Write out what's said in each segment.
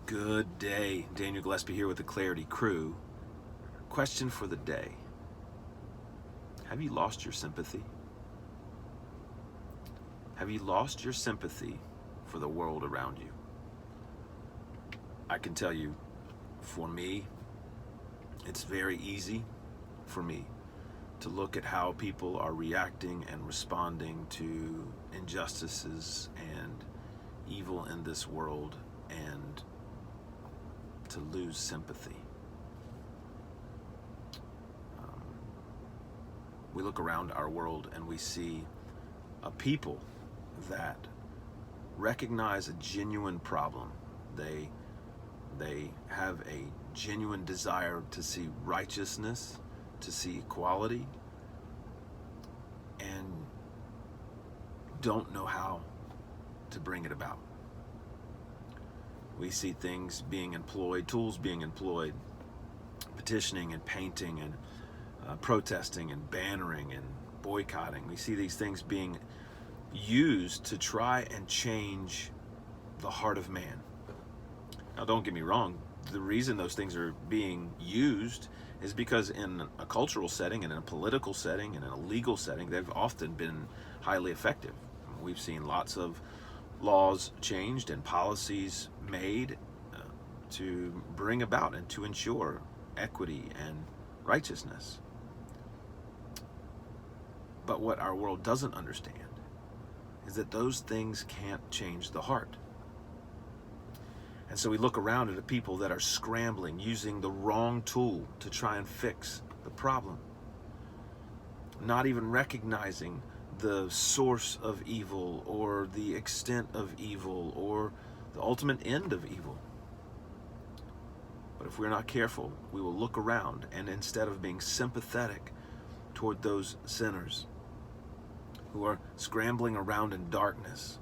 Good day. Daniel Gillespie here with the Clarity Crew. Question for the day. Have you lost your sympathy? Have you lost your sympathy for the world around you? I can tell you, for me, it's very easy for me to look at how people are reacting and responding to injustices and evil in this world and to lose sympathy. We look around our world and we see a people that recognize a genuine problem. They have a genuine desire to see righteousness, to see equality, and don't know how to bring it about. We see things being employed, tools being employed, petitioning and painting and protesting and bannering and boycotting. We see these things being used to try and change the heart of man. Now, don't get me wrong. The reason those things are being used is because in a cultural setting and in a political setting and in a legal setting, they've often been highly effective. We've seen lots of laws changed and policies made to bring about and to ensure equity and righteousness. But what our world doesn't understand is that those things can't change the heart. And so we look around at a people that are scrambling, using the wrong tool to try and fix the problem, not even recognizing the source of evil or the extent of evil or the ultimate end of evil. But if we're not careful, we will look around and instead of being sympathetic toward those sinners who are scrambling around in darkness,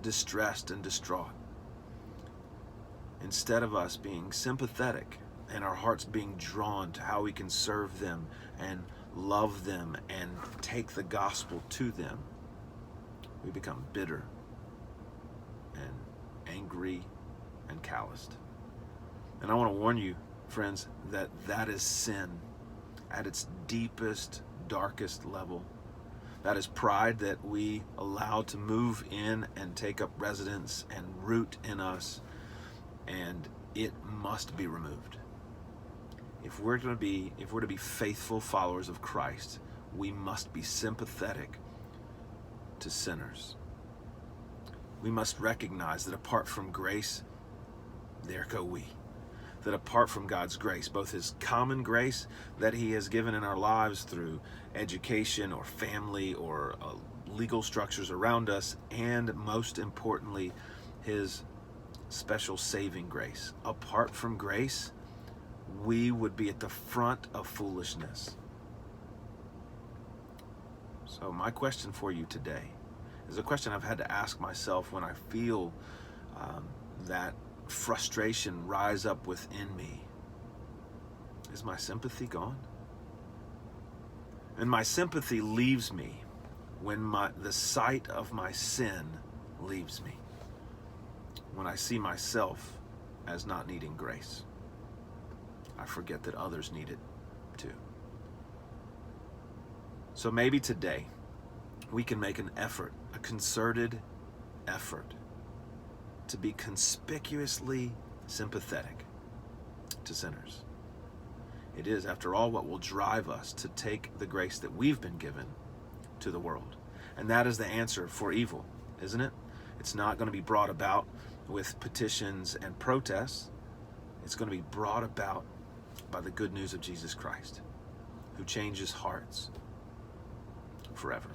distressed and distraught, instead of us being sympathetic and our hearts being drawn to how we can serve them and love them and take the gospel to them, we become bitter and angry and calloused. And I want to warn you, friends, that that is sin at its deepest, darkest level. That is pride that we allow to move in and take up residence and root in us, and it must be removed. If we're to be faithful followers of Christ, we must be sympathetic to sinners. We must recognize that apart from grace, there go we. That apart from God's grace, both His common grace that He has given in our lives through education or family or legal structures around us, and most importantly, His special saving grace. Apart from grace, we would be at the front of foolishness. So my question for you today is a question I've had to ask myself when I feel that frustration rise up within me. Is my sympathy gone? And my sympathy leaves me when the sight of my sin leaves me. When I see myself as not needing grace, I forget that others need it too. So maybe today we can make an effort, a concerted effort, to be conspicuously sympathetic to sinners. It is, after all, what will drive us to take the grace that we've been given to the world. And that is the answer for evil, isn't it? It's not going to be brought about with petitions and protests. It's going to be brought about by the good news of Jesus Christ, who changes hearts forever.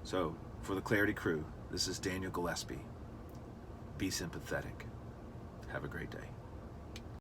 So, for the Clarity Crew, this is Daniel Gillespie. Be sympathetic. Have a great day.